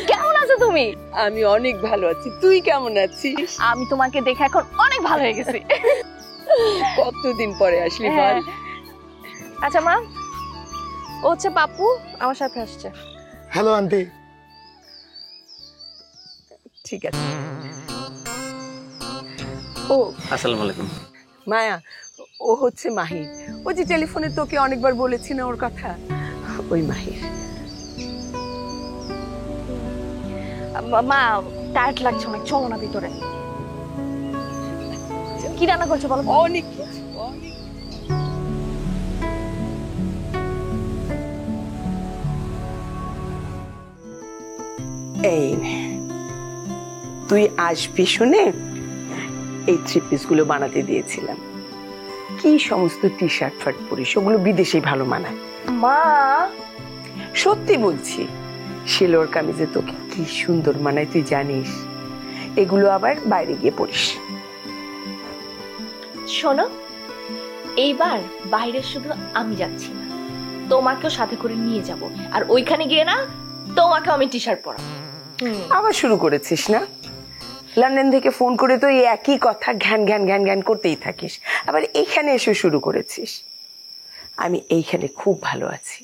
কেমন আছো তুমি? আমি অনেক ভালো আছি, তুই কেমন আছিস? আমি তোমাকে দেখে এখন অনেক ভালো হয়ে গেছি। কতদিন পরে আসলি বল। আচ্ছা মা, ও হচ্ছে পাপ্পু, আমার সাথে আসছে। Hello aunty. ঠিক আছে। ও আসসালামু আলাইকুম। মায়া, ও হচ্ছে মাহির। ও যে টেলিফোনে তোকে অনেকবার বলেছি না ওর কথা, ওই মাহির। মা টায়ার্ড লাগছে অনেক, চলো না ভিতরে। কি রান্না করছো বলো? অনেক কিছু, অনেক। এই তুই আসবি শুনে এই 3 পিস গুলো বানাতে দিয়েছিলাম। কি সমস্ত টি শার্ট ফাট পরিস, ওগুলো বিদেশে ভালো মানায়। মা সত্যি বলছি, সেলোর কামিজে তোকে কি সুন্দর মানায় তুই জানিস। এগুলো আবার বাইরে গিয়ে পরিস। শোনো, এইবার বাইরে শুধু আমি যাচ্ছি না, তোমাকেও সাথে করে নিয়ে যাব। আর ওইখানে গিয়ে না তোমাকে আমি টি শার্ট পরাবো। আবার শুরু করেছিস না? লন্ডন থেকে ফোন করে তো এই একই কথা ঘ্যান ঘ্যান ঘ্যান ঘ্যান করতেই থাকিস, আবার এইখানে এসে শুরু করেছিস। আমি এইখানে খুব ভালো আছি,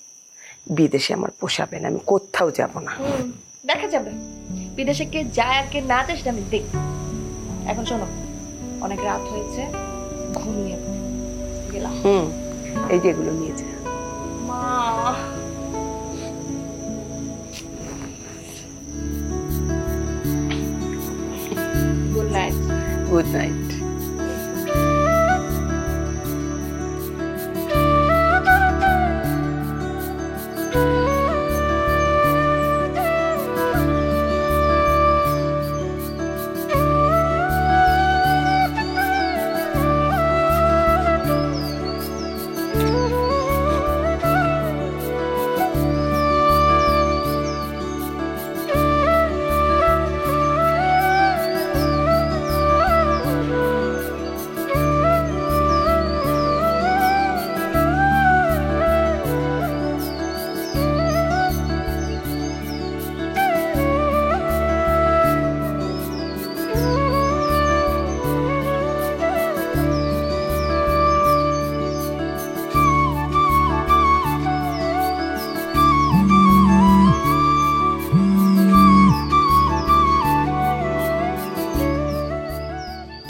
বিদেশে আমার পোষাবে না, আমি কোথাও যাব না। দেখা যাবে বিদেশে কে যায় আর কে না যায় সেটা আমি দেখব। এখন শোনো, অনেক রাত হয়েছে, ঘুমিয়ে গেলাম। এই যে এগুলো নিয়ে যা। মা গুড নাইট। Good night.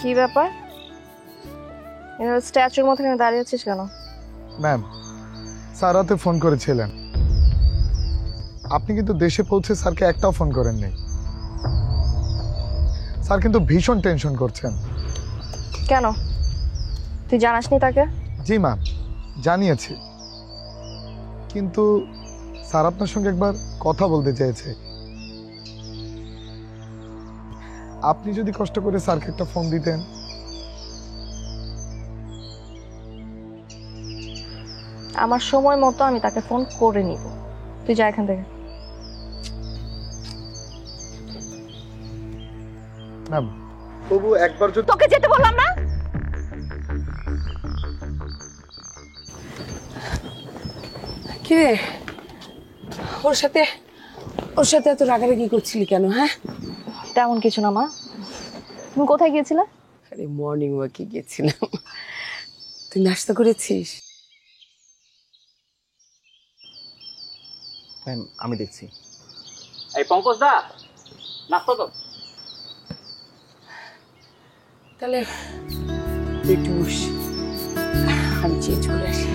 কি ব্যাপার, স্ট্যাচুর মতো এখানে দাঁড়িয়ে আছিস কেন? ম্যাম, স্যার রাতে ফোন করেছিলেন, আপনি কিন্তু দেশে পৌঁছে স্যারকে একটাও ফোন করেননি। স্যার কিন্তু ভীষণ টেনশন করছেন। কেন, তুই জানাসনি তাকে? জি ম্যাম, জানিয়েছি, কিন্তু স্যার আপনার সঙ্গে একবার কথা বলতে চেয়েছে। আপনি যদি কষ্ট করে স্যারকে একটা ফোন দিতেন। আমার সময় মতো আমি তাকে ফোন করে নিব, তুই যা এখান থেকে। ম্যাম তবু একবার যদি তোকে যেতে বললাম না? কিরে, ওর সাথে এত রাগারাগি করছিলি কেন? হ্যাঁ, তেমন কিছু না মা। তুমি কোথায় গিয়েছিলে? আরে মর্নিং ওয়াকে গেছিলাম। তুই নাস্তা করেছিস? ম্যাম আমি দেখছি। এই পঙ্কজ দা, নাস্তা তো। তাহলে তুই একটু বস, আমি চেঞ্জ করে আসি।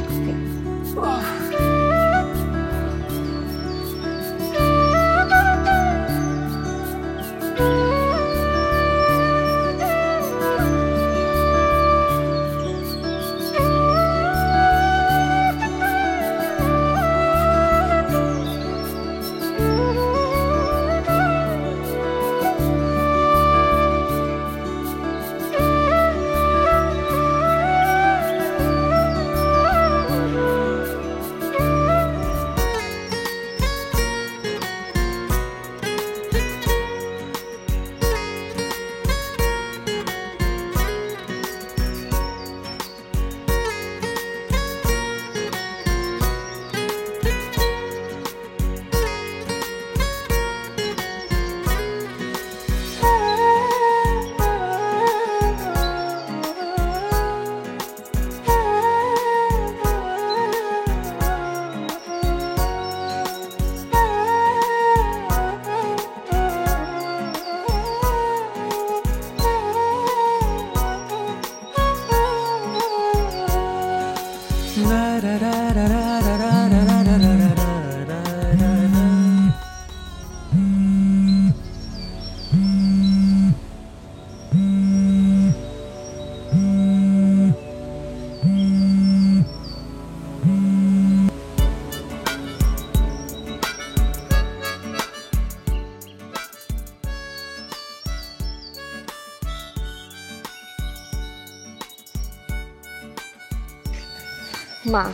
মা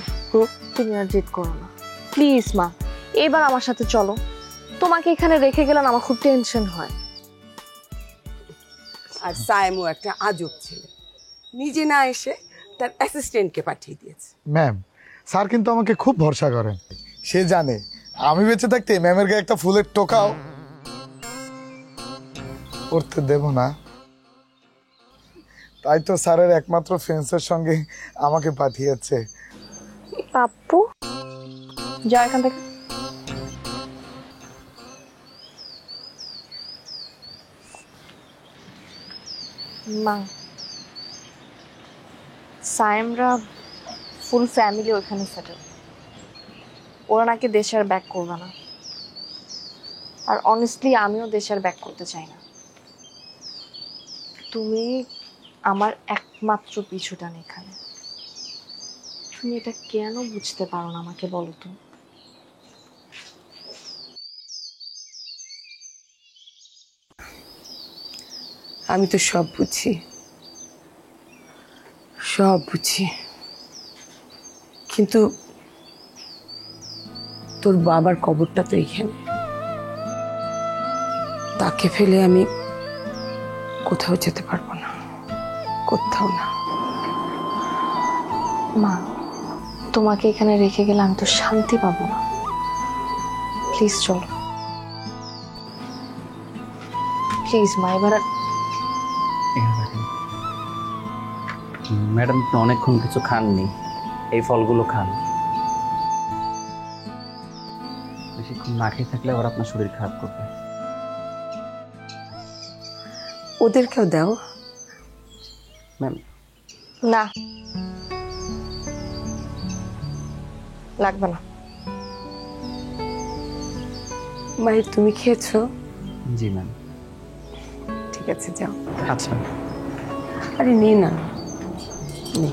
তুমি আর জেদ করো না প্লিজ মা, এবার আমার সাথে চলো। তোমাকে এখানে রেখে গেলে না আমার খুব টেনশন হয়। আর সাইমও একটা আজব ছেলে, নিজে না এসে তার অ্যাসিস্ট্যান্টকে পাঠিয়ে দিয়েছে। ম্যাম, স্যার কিন্তু আমাকে খুব ভরসা করেন। সে জানে আমি বেঁচে থাকতে ম্যামের গায়ে একটা ফুলের টোকাও করতে দেব না। তাই তো স্যারের একমাত্র ফ্রেন্ডসের সঙ্গে আমাকে পাঠিয়েছে। পাপ্পু যাও এখান থেকে। মা, সাইমরা ফুল ফ্যামিলি ওখানে সেটেল। ওরা নাকি দেশের ব্যাক করবে না, আর অনেস্টলি আমিও দেশের ব্যাক করতে চাই না। তুমি আমার একমাত্র পিছুটান এখানে। তুমি এটা কেন বুঝতে পারো না আমাকে বলো তো? আমি তো সব বুঝি, সব বুঝি, কিন্তু তোর বাবার কবরটা তো এইখানে। তাকে ফেলে আমি কোথাও যেতে পারবো না, কোথাও না। মা, তোমাকে এখানে রেখে গেলে আমি তো শান্তি পাবো না। প্লিজ চলো, প্লিজ মা। এবার ম্যাডাম আপনি অনেকক্ষণ কিছু খাননি, এই ফলগুলো খান। বেশিক্ষণ না খেয়ে থাকলে আবার আপনার শরীর খারাপ করবে। ওদেরকেও দাও। ম্যাম না, লাগবে না। মায়ের তুমি খেয়েছো? জি ম্যাম। ঠিক আছে, যাও। আচ্ছা আরে নে না, নে।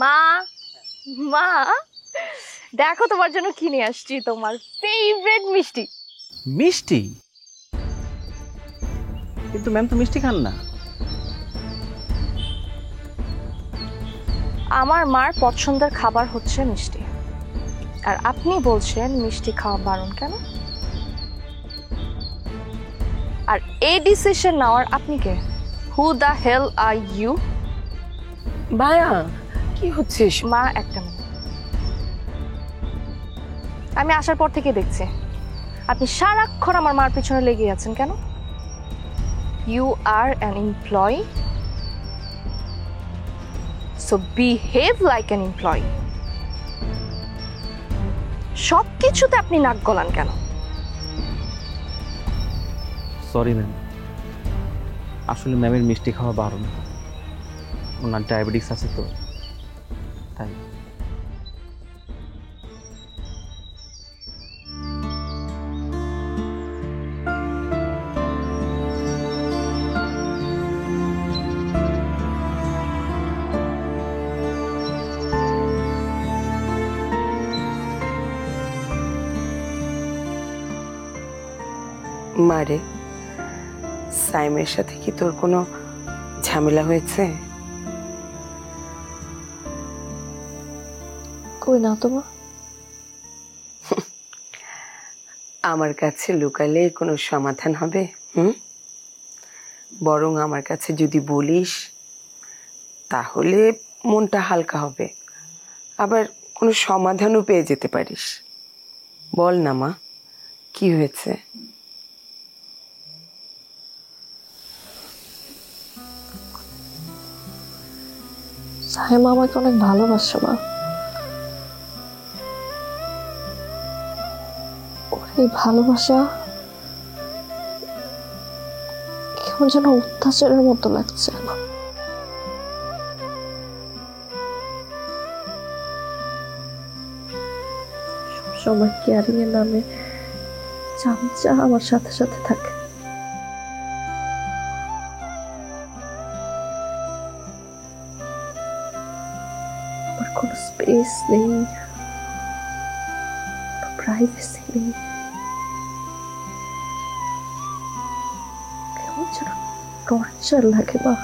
মা, মা দেখো তোমার জন্য কিনে আসছি তোমার ফেভারিট মিষ্টি। মিষ্টি? কিন্তু ম্যাম তো মিষ্টি খান না। আমার মার পছন্দের খাবার হচ্ছে মিষ্টি, আর আপনি বলছেন মিষ্টি খাওয়া বারণ কেন? আর এই ডিসিশন নেওয়ার আপনি কে? Who the hell are you? ভাইয়া কি হচ্ছে? মা একটা মিনিট, আমি আসার পর থেকে দেখছি আপনি সারাক্ষণ আমার মার পিছনে লেগে আছেন কেন? You are an employee, so behave like an employee. সব কিছুতে আপনি নাক গলান কেন? সরি ম্যাম, আসলে ম্যামের মিষ্টি খাওয়া বারণ। ওনার ডায়াবেটিস আছে তো, তাই। মারে, সাইমের সাথে কি তোর কোনো ঝামেলা হয়েছে? কই না তো মা। আমার কাছে লুকালে কোনো সমাধান হবে? বরং আমার কাছে যদি বলিস তাহলে মনটা হালকা হবে, আবার কোনো সমাধানও পেয়ে যেতে পারিস। বল না মা, কি হয়েছে? সাহেমা আমাকে অনেক ভালোবাসে মা। ওর এই ভালোবাসা কেমন যেন অত্যাচারের মতো লাগছে। সবসময় কেয়ারিং এর নামে চামচা আমার সাথে সাথে থাকে। আমার কোনো স্পেস নেই, প্রাইভেসি নেই, কেমন যেন টর্চার লাগে মা।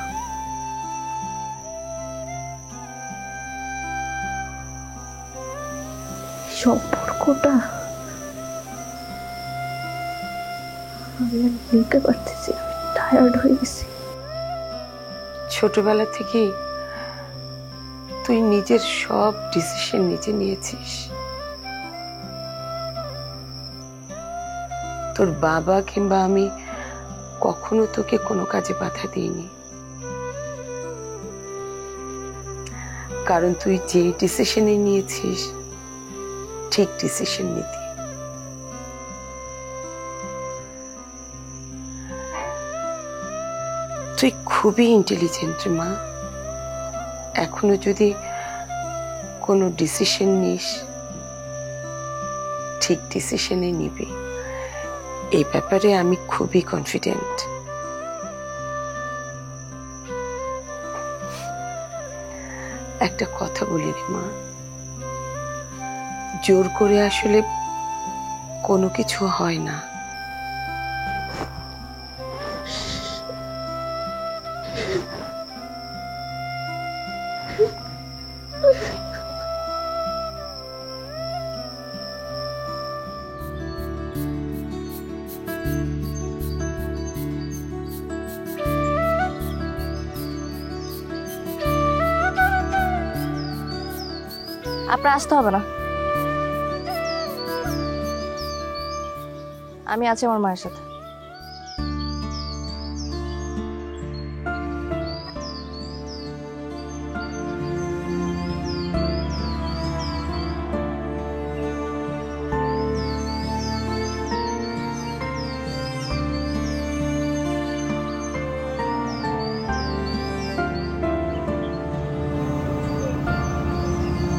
সম্পর্কটা আমি আর নিতে পারতেছি, টায়ার্ড হয়ে গেছি। ছোটবেলা থেকেই তুই নিজের সব ডিসিশন নিজে নিয়েছিস। তোর বাবা কিংবা আমি কখনো তোকে কোনো কাজে বাধা দিইনি, কারণ তুই যে ডিসিশনে নিয়েছিস ঠিক ডিসিশন নিতি। তুই খুবই ইন্টেলিজেন্ট মা। এখনো যদি কোনো ডিসিশন নিস ঠিক ডিসিশনে নিবি, এই ব্যাপারে আমি খুবই কনফিডেন্ট। একটা কথা বলি রে মা, জোর করে আসলে কোনো কিছু হয় না। আপনার আসতে হবে না, আমি আছি আমার মায়ের সাথে।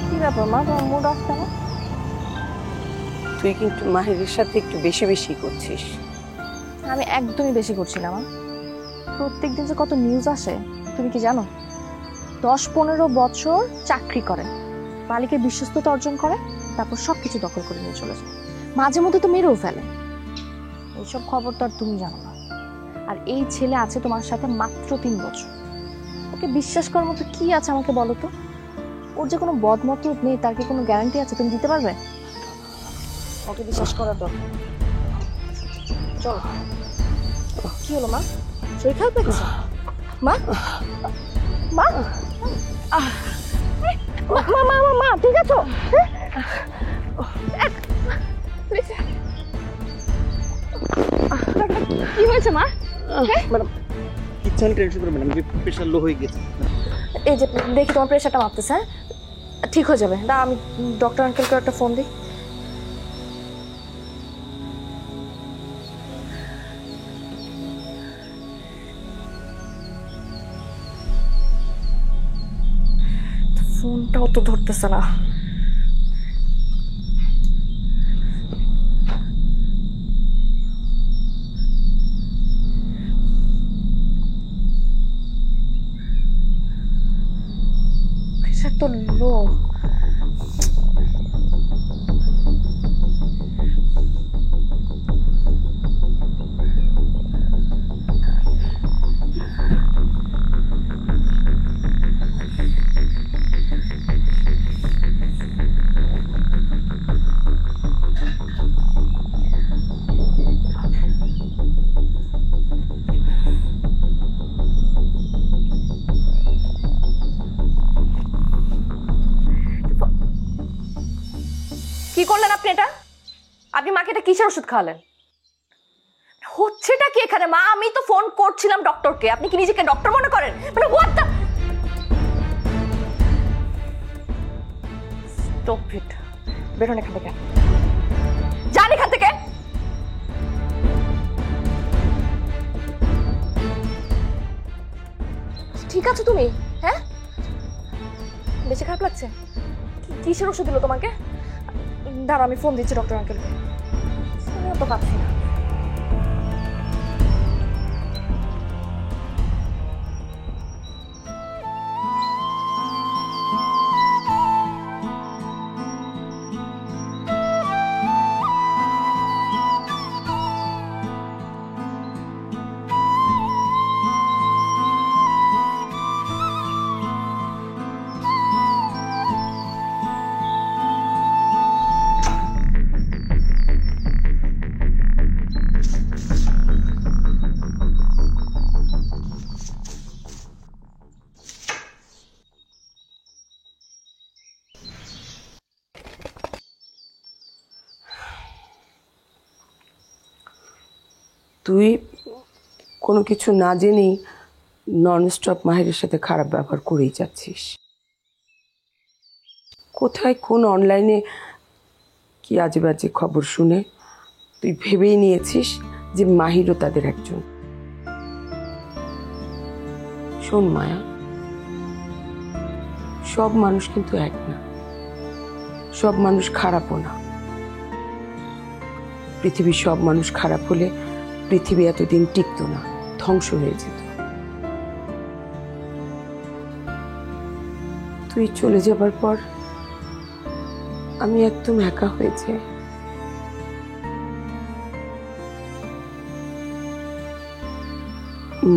কি ব্যাপার মা, তোমার মুড অফ কেন? তুই কিন্তু মাহিরের সাথে একটু বেশি বেশি করছিস। আমি একদমই বেশি করছিলাম। প্রত্যেকদিন যে কত নিউজ আসে তুমি কি জানো? 10-15 বছর চাকরি করে, মালিকের বিশ্বস্ততা অর্জন করে, তারপর সবকিছু দখল করে নিয়ে চলে যায়, মাঝে মধ্যে তো মেরেও ফেলে। এইসব খবর তো আর তুমি জানো না। আর এই ছেলে আছে তোমার সাথে মাত্র 3 বছর। ওকে বিশ্বাস করার মতো কি আছে আমাকে বলো তো? ওর যে কোনো বদমতলব নেই তার কি কোনো গ্যারান্টি আছে তুমি দিতে পারবে? ওকে বিশ্বাস করার দরকার। চলো। কি হলো মা, শরীর খারাপ লাগছে? মা মা মা মা মা মা ঠিক আছো? কি হয়েছে মা? ম্যাডাম কিচ্ছু টেনশন করবেন না, প্রেশার লো হয়ে গেছে। এই যে দেখি তোমার প্রেশারটা মাপতেছে। হ্যাঁ ঠিক হয়ে যাবে। না আমি ডক্টর আঙ্কেলকে একটা ফোন দিই। ফোনটাও তো ধরতেছে না। প্রেশার তো লো। কি করলেন আপনি এটা? আপনি মাকে এটা কিসের ওষুধ খাওয়ালেন? হচ্ছেটা কি এখানে মা? আমি তো ফোন করছিলাম ডক্টরকে, আপনি কি নিজেকে ডক্টর মনে করেন? মানে হোয়াট দ্য স্টপ ইট। বেরোন এখান থেকে, যান এখান থেকে। ঠিক আছে তুমি? হ্যাঁ বেশি খারাপ লাগছে? কিসের ওষুধ দিল তোমাকে? দাঁড়াও আমি ফোন দিচ্ছি ডক্টর আঙ্কেলকে। তো পাচ্ছি না। তুই কোনো কিছু না জেনেই ননস্টপ মাহিরের সাথে খারাপ ব্যবহার করেই যাচ্ছিস। কোথায় কোন অনলাইনে কি আজে বাজে খবর শুনে তুই ভেবেই নিয়েছিস যে মাহিরও তাদের একজন। শোন মায়া, সব মানুষ কিন্তু এক না, সব মানুষ খারাপও না। পৃথিবীর সব মানুষ খারাপ হলে পৃথিবী এতদিন টিকতো না, ধ্বংস হয়ে যেত। তুই চলে যাবার পর আমি একদম একা হয়ে যাই।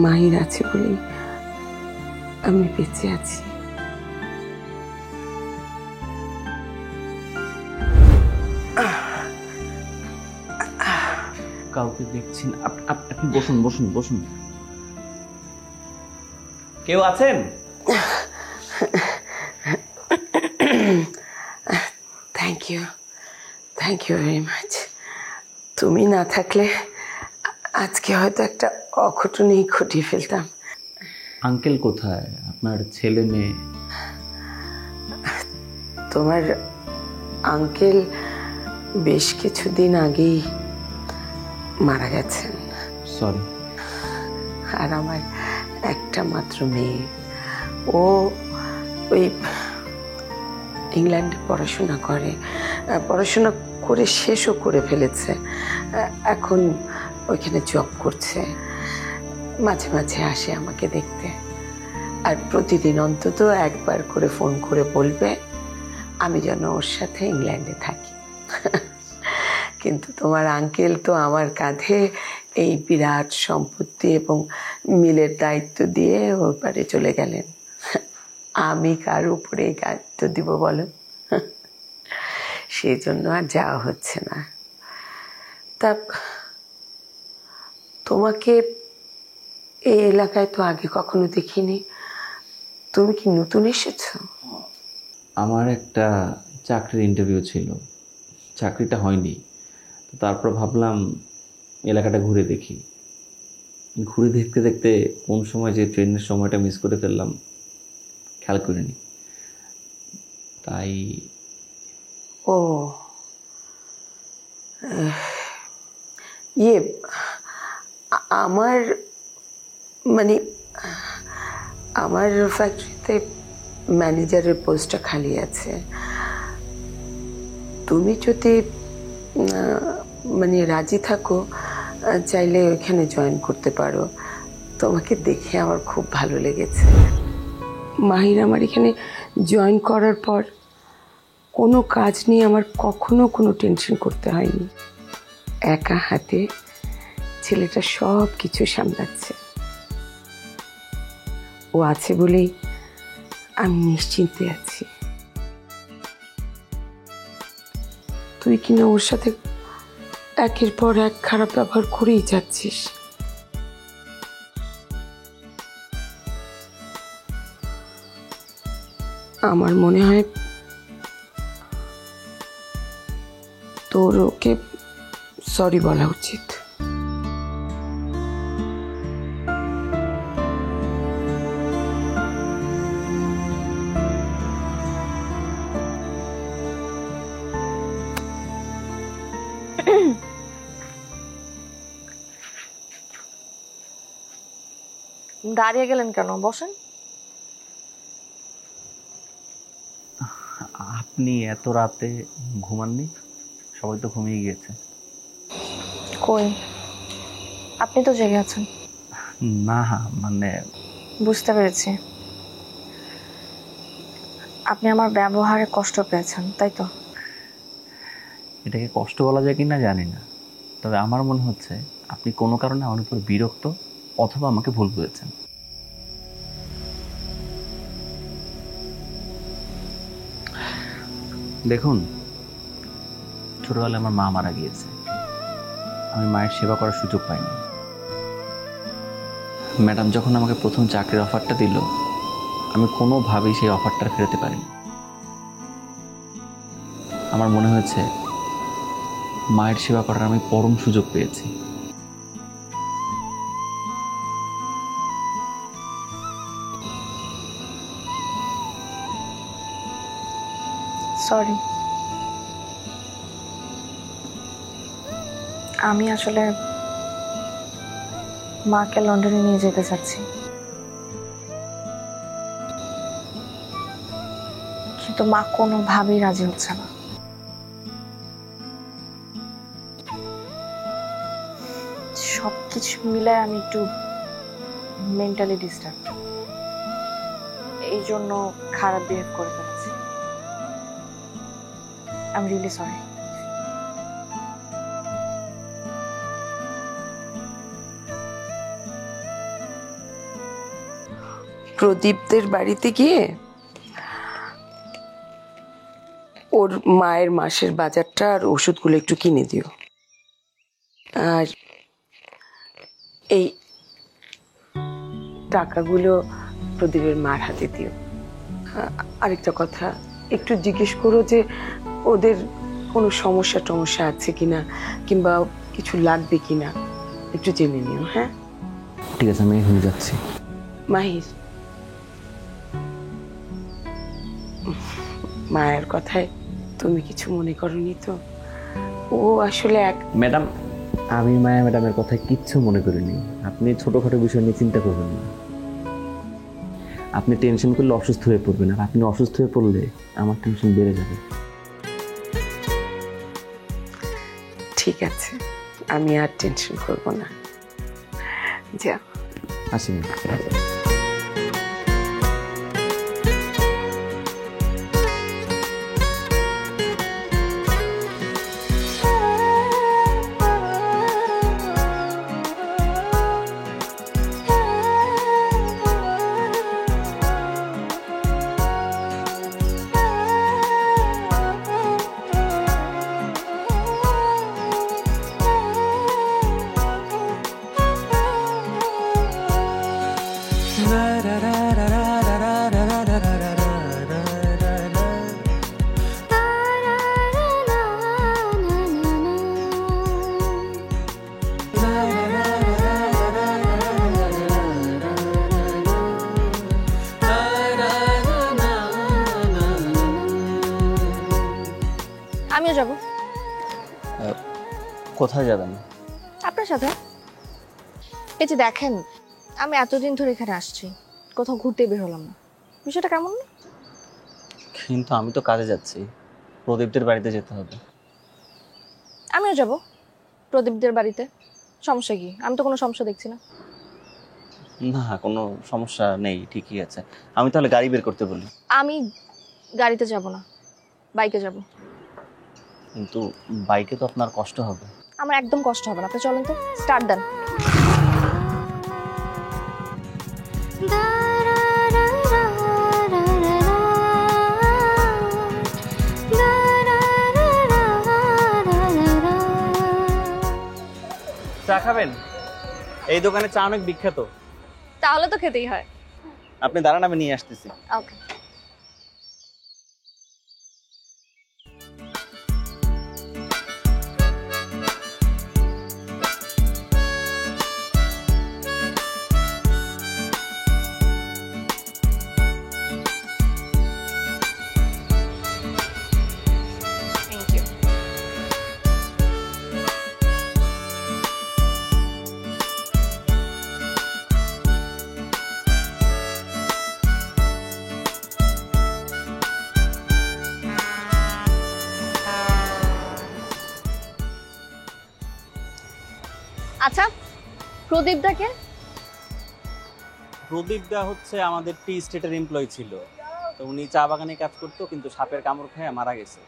মাহির আছে বলেই আমি বেঁচে আছি। কাউকে দেখছি না। আপনি বসুন বসুন বসুন। কেউ আছেন? Thank you very much. তুমি না থাকলে আজকে হয়তো একটা অঘটনই ঘটিয়ে ফেলতাম। আঙ্কেল কোথায়? আপনার ছেলে মেয়ে? তোমার আঙ্কেল বেশ কিছুদিন আগেই মারা গেছেন। সরি। আর আমার একটা মাত্র মেয়ে, ও ওই ইংল্যান্ডে পড়াশোনা করে শেষও করে ফেলেছে। এখন ওইখানে জব করছে। মাঝে মাঝে আসে আমাকে দেখতে, আর প্রতিদিন অন্তত একবার করে ফোন করে বলবে আমি যেন ওর সাথে ইংল্যান্ডে থাকি। কিন্তু তোমার আঙ্কেল তো আমার কাঁধে এই বিরাট সম্পত্তি এবং মিলের দায়িত্ব দিয়ে ওর পারে চলে গেলেন। আমি কার উপরে এই দায়িত্ব দিব বলো? সেই জন্য আর যাওয়া হচ্ছে না। তা তোমাকে এই এলাকায় তো আগে কখনো দেখিনি, তুমি কি নতুন এসেছো? আমার একটা চাকরির ইন্টারভিউ ছিল, চাকরিটা হয়নি। তো তারপর ভাবলাম এলাকাটা ঘুরে দেখি। ঘুরে দেখতে দেখতে কোন সময় যে ট্রেনের সময়টা মিস করে ফেললাম খেয়াল করিনি। তাই ও ইয়ে, আমার মানে আমার ফ্যাক্টরিতে ম্যানেজারের পোস্টটা খালি আছে। তুমি যদি মানে রাজি থাকো, চাইলে ওইখানে জয়েন করতে পারো। তোমাকে দেখে আমার খুব ভালো লেগেছে। মাহির আমার এখানে জয়েন করার পর কোনো কাজ নিয়ে আমার কখনো কোনো টেনশন করতে হয়নি। একা হাতে ছেলেটা সব কিছু সামলাচ্ছে। ও আছে বলেই আমি নিশ্চিন্তে আছি। তুই কিনা ওর সাথে একের পর এক খারাপ ব্যবহার করেই যাচ্ছিস। আমার মনে হয় তোর ওকে সরি বলা উচিত। দাঁড়িয়ে গেলেন কেন? বসেন। আপনি এত রাতে ঘুমাননি? সবাই তো ঘুমিয়ে গিয়েছে। কই, আপনি তো জেগে আছেন। না মানে বুঝতে পেরেছি, আপনি আমার ব্যবহারে কষ্ট পেয়েছেন, তাই তো? এটাকে কষ্ট বলা যায় কিনা জানি না, তবে আমার মনে হচ্ছে আপনি কোনো কারণে আমার উপর বিরক্ত অথবা আমাকে ভুল বুঝেছেন। দেখুন, ছোটবেলায় আমার মা মারা গিয়েছে, আমি মায়ের সেবা করার সুযোগ পাইনি। ম্যাডাম যখন আমাকে প্রথম চাকরির অফারটা দিল, আমি কোনোভাবেই সেই অফারটা ফেরাতে পারিনি। আমার মনে হয়েছে মায়ের সেবা করার আমি পরম সুযোগ পেয়েছি। সরি, আমি আসলে মাকে লন্ডনে নিয়ে যেতে চাচ্ছি, কিন্তু মা কোনোভাবেই রাজি হচ্ছে না। সবকিছু মিলে আমি একটু মেন্টালি ডিস্টার্ব, এই জন্য খারাপ বিহেভ করে ফেলেছি। I am really sorry. প্রদীপদের বাড়িতে গিয়ে ওর মায়ের মাসের বাজারটা আর ওষুধগুলো একটু কিনে দিও, আর এই টাকাগুলো প্রদীপের মার হাতে দিও। আরেকটা কথা, একটু জিজ্ঞেস করো যে ওদের কোনো সমস্যা টমস্যা আছে কিনা, কিংবা কিছু লাগবে কিনা, একটু জেনে নিও। হ্যাঁ ঠিক আছে, আমি এখনই যাচ্ছি। মাহির, মায়ের কথায় তুমি কিছু মনে করনি তো? ও আসলে ম্যাডাম, আমি মায়া ম্যাডামের কথায় কিচ্ছু মনে করিনি। আপনি ছোটখাটো বিষয় নিয়ে চিন্তা করবেন না। আপনি টেনশন করলে অসুস্থ হয়ে পড়বেন, আর আপনি অসুস্থ হয়ে পড়লে আমার টেনশন বেড়ে যাবে। ঠিক আছে, আমি আর টেনশন করব না। যা, আসি ম্যাডাম। আমিও যাব। কোথায় যাবেন? আপনার সাথে। এই যে দেখেন, আমি এতদিন ধরে এখানে আসছি, কোথাও ঘুরতে বের হলাম না, বিষয়টা কেমন না? কিন্তু আমি তো কাজে যাচ্ছি, প্রদীপদের বাড়িতে যেতে হবে। আমিও যাব প্রদীপদের বাড়িতে, সমস্যা কি? আমি তো কোনো সমস্যা দেখছি না। না, কোনো সমস্যা নেই, ঠিকই আছে। আমি তাহলে গাড়ি বের করতে বলি। আমি গাড়িতে যাব না, বাইকে যাব। কিন্তু বাইকে তো আপনার কষ্ট হবে। আমার একদম কষ্ট হবে না, আপনি চলেন তো, স্টার্ট দেন। চা খাবেন? এই দোকানে চা অনেক বিখ্যাত। তাহলে তো খেতেই হয়। আপনি দাঁড়ান, আমি নিয়ে আসতেছি। ওকে। Thank you. আচ্ছা, প্রদীপদাকে? প্রদীপ দা হচ্ছে আমাদের টি স্টেটের এমপ্লয়ি ছিল। তো উনি চা বাগানে কাজ করতো, কিন্তু সাপের কামড় খেয়ে মারা গেছে।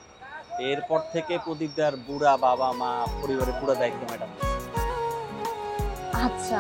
এরপর থেকে প্রদীপ দার বুড়া বাবা মা পরিবারের পুরো দায়িত্ব ম্যাডাম। আচ্ছা,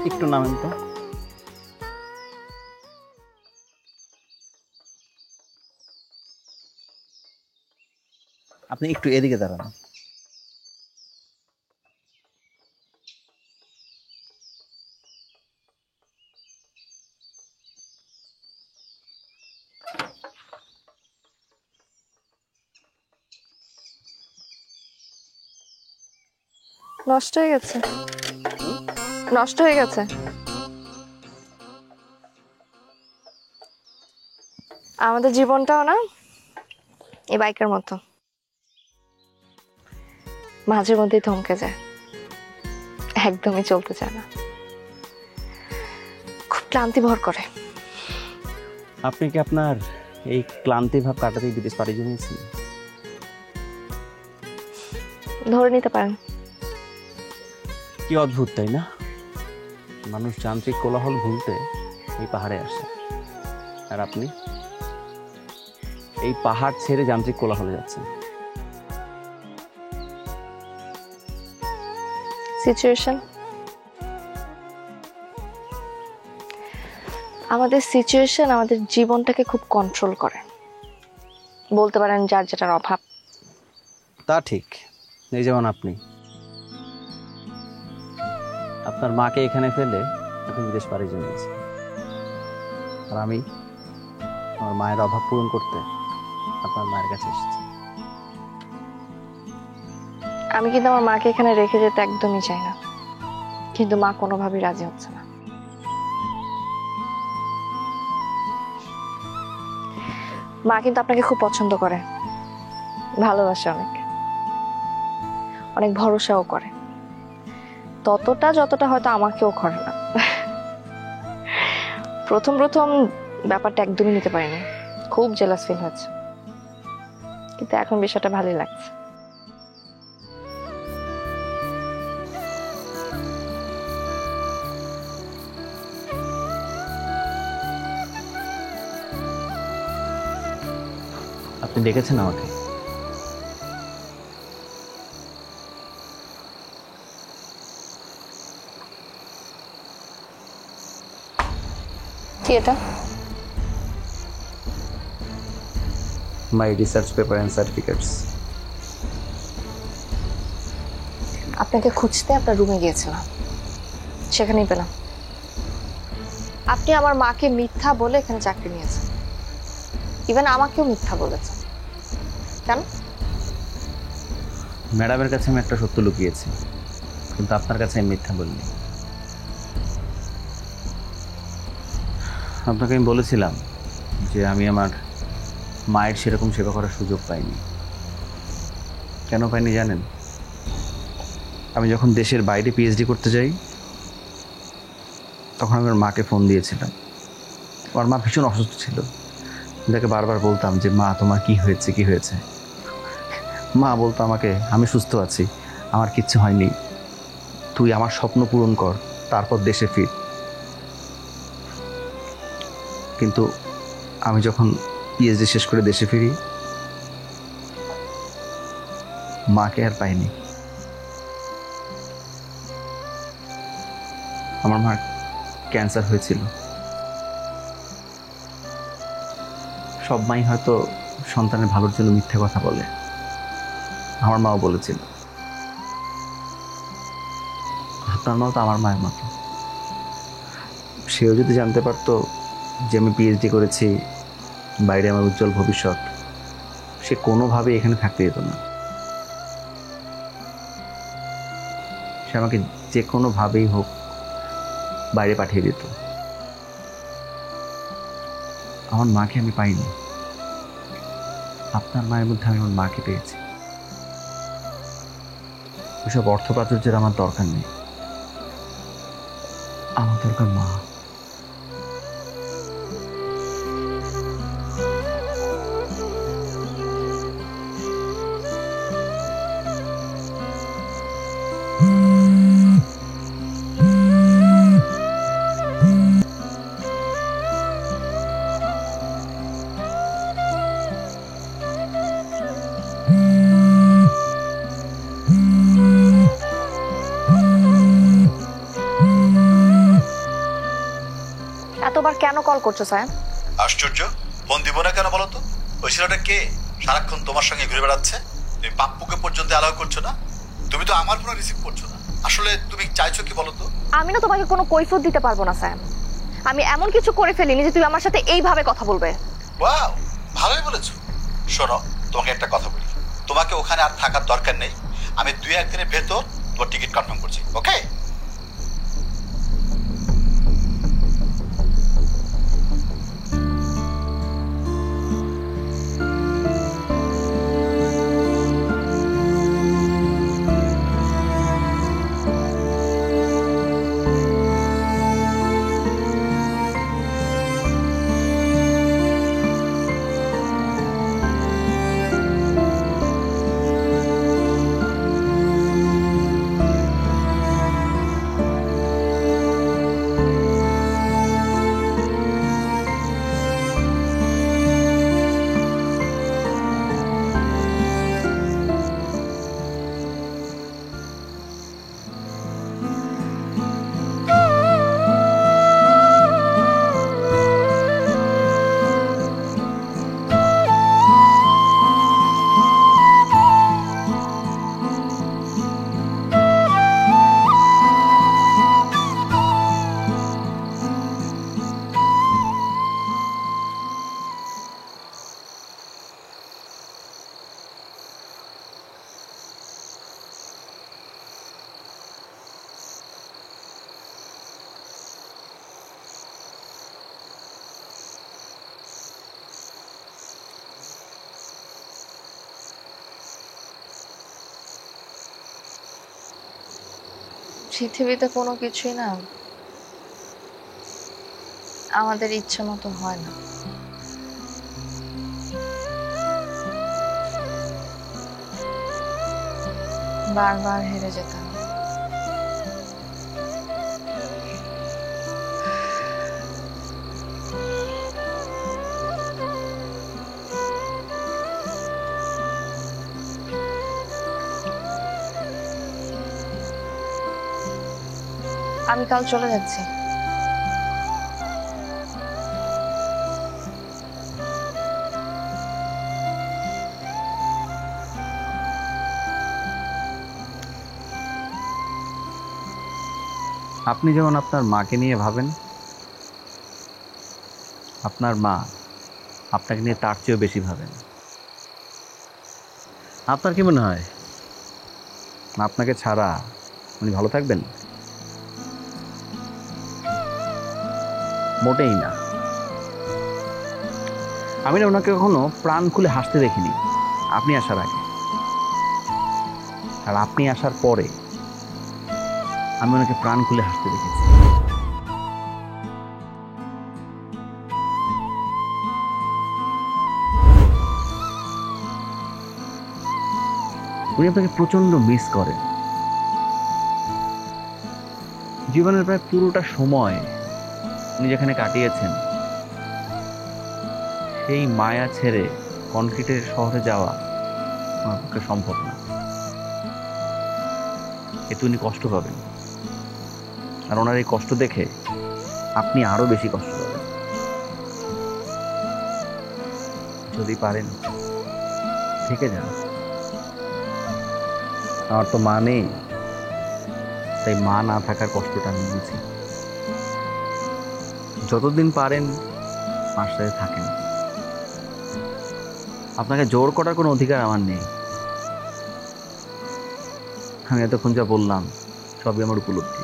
একটু নামেন তো। আপনি একটু এদিকে দাঁড়ান। নষ্ট হয়ে গেছে। নষ্ট হয়ে গেছে। আমাদের জীবনটাও না এই বাইকের মতো, মাঝে মধ্যেই থমকে যায়, একদমই চলতে চায় না, খুব ক্লান্তি ভর করে। আপনি কি আপনার এই ক্লান্তি ভাব কাটাতেই বিদেশ পাড়ি জমিয়েছেন? ধরে নিতে পারেন। কি অদ্ভুত, তাই না? মানুষ যান্ত্রিক কোলাহল ভুলতে এই পাহাড়ে আসে, আর আপনি এই পাহাড় ছেড়ে যান্ত্রিক কোলাহলে যাচ্ছেন। সিচুয়েশন, আমাদের সিচুয়েশন আমাদের জীবনটাকে খুব কন্ট্রোল করে, বলতে পারেন যার যেটার অভাব। তা ঠিক। এই যেমন আপনি আপনার মাকে এখানে ফেলে আপনি বিদেশ পাড়ি জমিয়েছেন, আর আমি আমার মায়ের অভাব পূরণ করতে আপনার মায়ের কাছে এসেছি। আমি কিন্তু আমার মাকে এখানে রেখে যেতে একদমই চাই না, কিন্তু মা কোনোভাবেই রাজি হচ্ছে না। মা কিন্তু আপনাকে খুব পছন্দ করে, ভালোবাসে অনেক, অনেক ভরসাও করে, ততটা যতটা হয়তো আমাকেও করে না। প্রথম প্রথম ব্যাপারটা একদমই নিতে পারিনি, খুব জেলাস ফিল হয়েছে, কিন্তু এখন বিষয়টা ভালোই লাগছে। আপনি দেখেছেন আমাকে? কি এটা? মাই রিসার্চ পেপার অ্যান্ড সার্টিফিকেটস। আপনাকে খুঁজতে আপনার রুমে গিয়েছিলাম, সেখানেই পেলাম। আপনি আমার মাকে মিথ্যা বলে এখানে চাকরি নিয়েছেন, ইভেন আমাকেও মিথ্যা বলেছেন। কেন? ম্যাডামের কাছে আমি একটা সত্য লুকিয়েছি, কিন্তু আপনার কাছে আমি মিথ্যা বলিনি। আপনাকে আমি বলেছিলাম যে আমি আমার মায়ের সেরকম সেবা করার সুযোগ পাইনি। কেন পাইনি জানেন? আমি যখন দেশের বাইরে পিএইচডি করতে যাই তখন আমি আমার মাকে ফোন দিয়েছিলাম। আমার মা ভীষণ অসুস্থ ছিল। তাকে বারবার বলতাম যে মা তোমার কি হয়েছে কি হয়েছে। মা বলতো আমাকে, আমি সুস্থ আছি, আমার কিচ্ছু হয়নি, তুই আমার স্বপ্ন পূরণ কর, তারপর দেশে ফির। কিন্তু আমি যখন পিএইচডি শেষ করে দেশে ফিরি মাকে আর পাইনি। আমার মার ক্যান্সার হয়েছিল। সব মাই হয়তো সন্তানের ভালোর জন্য মিথ্যে কথা বলে, আমার মাও বলেছিল। আপনার মাও তো আমার মায়ের মতো। সেও যদি জানতে পারতো যে আমি পিএইচডি করেছি, বাইরে আমার উজ্জ্বল ভবিষ্যৎ, সে কোনোভাবে এখানে থাকতে যেত না। সে আমাকে যে কোনোভাবেই হোক বাইরে পাঠিয়ে দিত। আমার মাকে আমি পাইনি, আপনার মায়ের মধ্যে আমি আমার মাকে পেয়েছি। এসব অর্থ প্রাচুর্যের আমার দরকার নেই, আমার দরকার মা। এতবার কেন কল করছো সায়ান? আশ্চর্য, ফোন দিব না কেন বলো তো? ওই ছেলেটা কে সারাক্ষণ তোমার সঙ্গে ঘুরে বেড়াচ্ছে? তুমি পাপ্পুকে পর্যন্ত অ্যালাউ করছো না, তুমি তো আমার ফোন রিসিভ করছো না। আসলে তুমি চাইছো কি বলো তো? আমি না তোমাকে কোনো কৈফিয়ত দিতে পারবো না সায়ান। আমি এমন কিছু করে ফেলিনি যে তুমি আমার সাথে এইভাবে কথা বলবে। ওয়াও, ভালোই বলেছো। শোনো, তোমাকে একটা কথা বলি, তোমাকে ওখানে আর থাকার দরকার নেই। আমি 2-1 দিনের ভেতর তোমার টিকিট কনফার্ম করছি, ওকে? পৃথিবীতে কোনো কিছুই না আমাদের ইচ্ছে মতো হয় না। বারবার হেরে যেতাম। আমি কাল চলে যাচ্ছি। আপনি যেমন আপনার মাকে নিয়ে ভাবেন, আপনার মা আপনাকে নিয়ে তার চেয়েও বেশি ভাবেন। আপনার কি মনে হয় আপনাকে ছাড়া উনি ভালো থাকবেন? মোটেই না। আমি না ওনাকে কখনো প্রাণ খুলে হাসতে দেখিনি আপনি আসার আগে, আর আপনি আসার পরে আমি ওনাকে প্রাণ খুলে হাসতে দেখেছি। উনি আপনাকে প্রচন্ড মিস করেন। জীবনের প্রায় পুরোটা সময় উনি যেখানে কাটিয়েছেন, সেই মায়া ছেড়ে কনক্রিটের শহরে যাওয়া আমার পক্ষে সম্ভব না। এতে উনি কষ্ট পাবেন, আর ওনার এই কষ্ট দেখে আপনি আরো বেশি কষ্ট পাবেন। যদি পারেন থেকে যান। আমার তো মা নেই, তাই মা না থাকার কষ্টটা আমি বুঝি। যতদিন পারেন মার সাথে থাকেন। আপনাকে জোর করার কোনো অধিকার আমার নেই। আমি এতক্ষণ যা বললাম সবই আমার উপলব্ধি।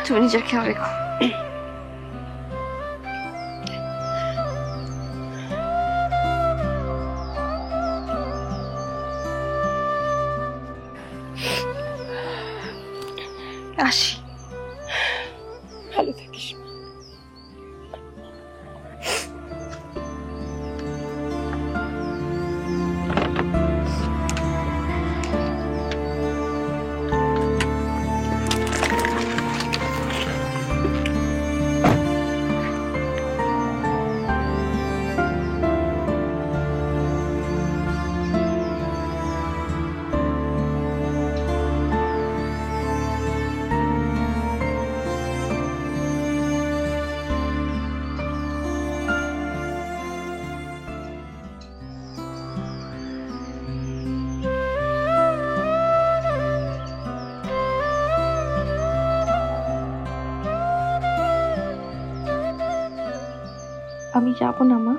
তুমি নিজের খেয়াল রেখো। আসি, ভালো থাকিস। আমি যাব না মা,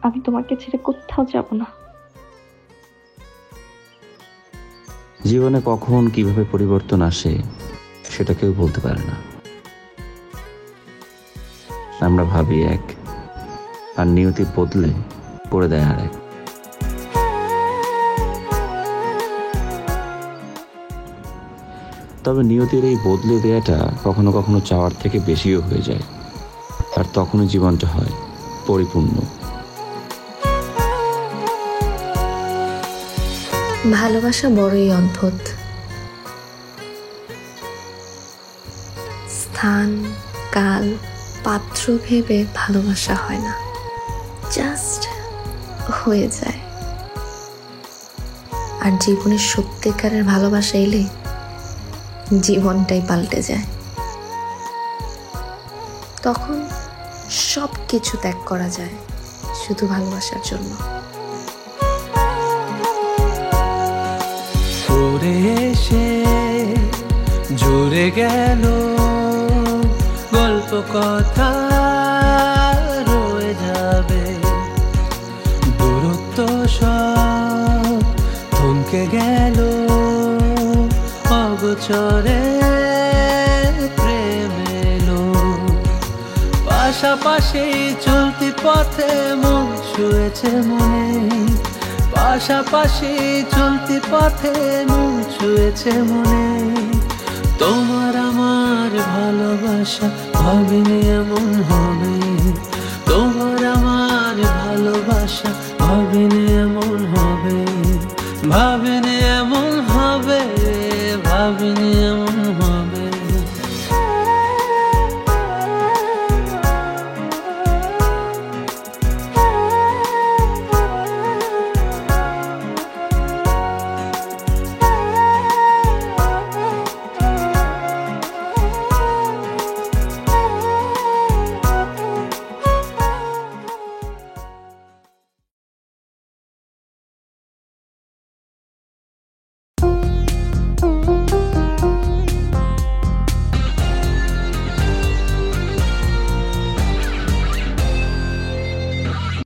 আমি তোমাকে ছেড়ে কোথাও যাব না। জীবনে কখন কিভাবে পরিবর্তন আসে সেটা কেউ বলতে পারে না। আমরা ভাবি এক, আর নিয়তি বদলে করে দেয় আরেক। তবে নিয়তির এই বদলে দেয়াটা কখনো কখনো চাওয়ার থেকে বেশিও হয়ে যায়, আর তখনই জীবনটা হয় পরিপূর্ণ। ভালোবাসা বড়ই অদ্ভুত। স্থান, কাল, পাত্র ভেবে ভালোবাসা হয় না, জাস্ট হয়ে যায়। আর জীবনের সত্যিকারের ভালোবাসা এলে জীবনটাই পাল্টে যায়। তখন সব কিছু ত্যাগ করা যায় শুধু ভালোবাসার জন্য। সরে এসে জুড়ে গেল গল্প, কথা রয়ে যাবে। দূরত্ব সব থমকে গেল, অগোচরে প্রেম এলো। পাশাপাশি চলতি পথে মন ছুঁয়েছে মনে, পাশাপাশি চলতি পথে মন ছুঁয়েছে মনে। তোমার আমার ভালোবাসা ভাবিনি এমন হবে, তোমার আমার ভালোবাসা ভাবিনি এমন হবে, ভাবিনি এমন হবে, ভাবিনি এমন